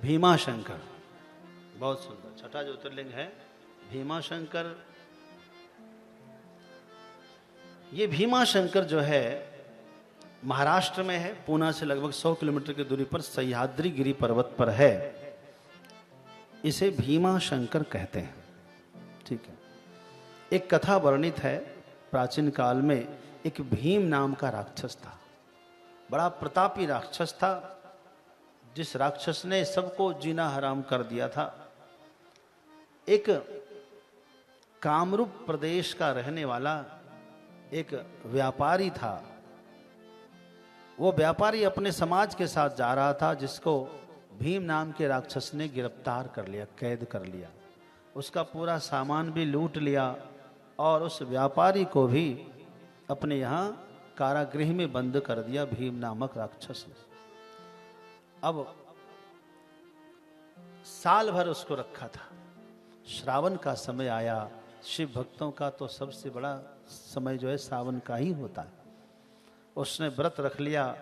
भीमाशंकर, बहुत सुंदर छठा ज्योतिर्लिंग है भीमाशंकर। ये भीमाशंकर जो है महाराष्ट्र में है, पूना से लगभग 100 किलोमीटर की दूरी पर सह्याद्री गिरी पर्वत पर है। इसे भीमाशंकर कहते हैं। ठीक है। एक कथा वर्णित है प्राचीन काल में, एक भीम नाम का राक्षस था, बड़ा प्रतापी राक्षस था, जिस राक्षस ने सबको जीना हराम कर दिया था। एक कामरूप प्रदेश का रहने वाला एक व्यापारी था। वो व्यापारी अपने समाज के साथ जा रहा था, जिसको भीम नाम के राक्षस ने गिरफ्तार कर लिया, कैद कर लिया, उसका पूरा सामान भी लूट लिया और उस व्यापारी को भी अपने यहाँ कारागृह में बंद कर दिया भीम नामक राक्षस ने। अब साल भर उसको रखा था। श्रावण का समय आया, शिव भक्तों का तो सबसे बड़ा समय जो है सावन का ही होता है। उसने व्रत रख लिया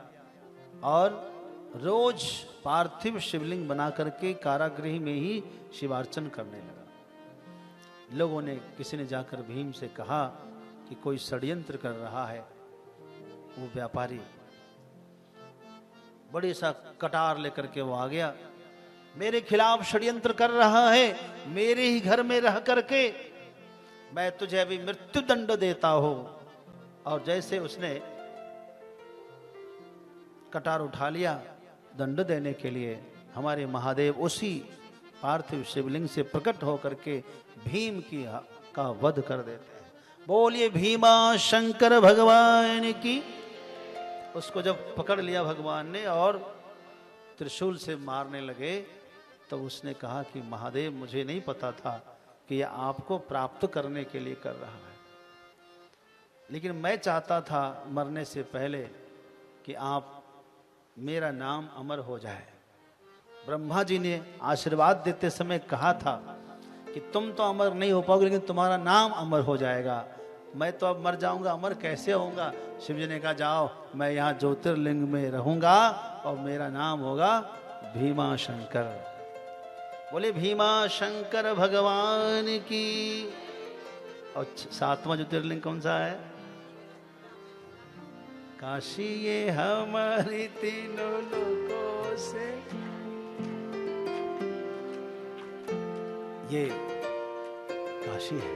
और रोज पार्थिव शिवलिंग बना करके कारागृह में ही शिवार्चन करने लगा। लोगों ने, किसी ने जाकर भीम से कहा कि कोई षड्यंत्र कर रहा है। वो व्यापारी बड़ी सा कटार लेकर के वो आ गया, मेरे खिलाफ षड्यंत्र कर रहा है, मेरे ही घर में रह करके मैं तुझे अभी मृत्यु दंड देता हूं। और जैसे उसने कटार उठा लिया दंड देने के लिए, हमारे महादेव उसी पार्थिव शिवलिंग से प्रकट होकर के भीम की का वध कर देते हैं। बोलिए भीमा शंकर भगवान की। उसको जब पकड़ लिया भगवान ने और त्रिशूल से मारने लगे, तो उसने कहा कि महादेव, मुझे नहीं पता था कि यह आपको प्राप्त करने के लिए कर रहा है, लेकिन मैं चाहता था मरने से पहले कि आप मेरा नाम अमर हो जाए। ब्रह्मा जी ने आशीर्वाद देते समय कहा था कि तुम तो अमर नहीं हो पाओगे, लेकिन तुम्हारा नाम अमर हो जाएगा। मैं तो अब मर जाऊंगा, अमर कैसे होऊंगा? शिव जी ने कहा, जाओ, मैं यहाँ ज्योतिर्लिंग में रहूंगा और मेरा नाम होगा भीमाशंकर। बोले भीमाशंकर भगवान की। और 7वां ज्योतिर्लिंग कौन सा है? काशी ये हमारी तीनों लोगों से। ये काशी है।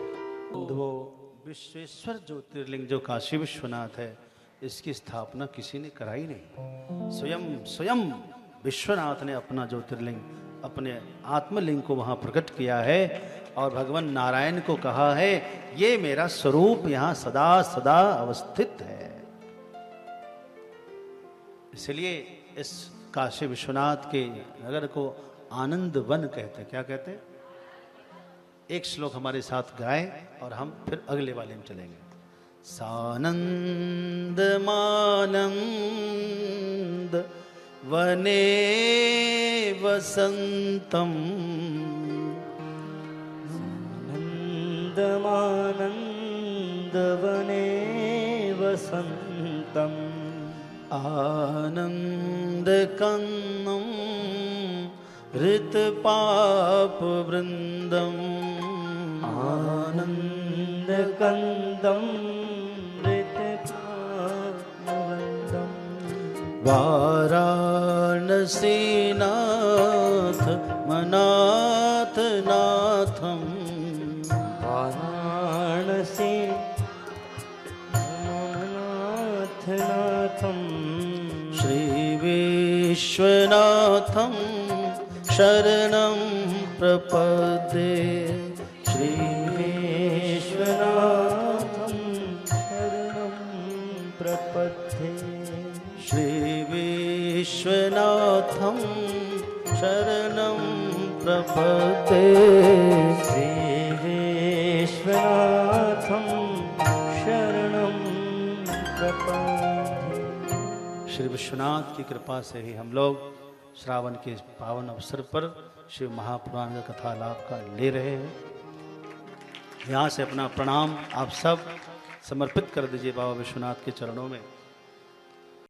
वो विश्वेश्वर ज्योतिर्लिंग जो काशी विश्वनाथ है, इसकी स्थापना किसी ने कराई नहीं। स्वयं विश्वनाथ ने अपना ज्योतिर्लिंग, अपने आत्मलिंग को वहां प्रकट किया है और भगवान नारायण को कहा है, ये मेरा स्वरूप यहाँ सदा सदा अवस्थित है। इसलिए इस काशी विश्वनाथ के नगर को आनंद वन कहते हैं। क्या कहते हैं? एक श्लोक हमारे साथ गाएं और हम फिर अगले वाले में चलेंगे। सानंद मानंद वने वसंतम, सानंद मानंद वने वसंतम, आनंद कन्नम ऋत पाप वृंदम, आनंद कंदम ऋत पाप वृंदम, वाराणसीनाथ मनाथ नाथम, वाराणसी मनाथ नाथम, श्री विश्वनाथम शरणं प्रपद्ये, श्री विश्वनाथम शरणं प्रपद्ये, श्री विश्वनाथम शरणं प्रपद्ये, श्री विश्वनाथम शरणं प्रपद्ये। श्री विश्वनाथ की कृपा से ही हम लोग श्रावण के पावन अवसर पर शिव महापुराण का कथा लाभ का ले रहे हैं। यहाँ से अपना प्रणाम आप सब समर्पित कर दीजिए बाबा विश्वनाथ के चरणों में।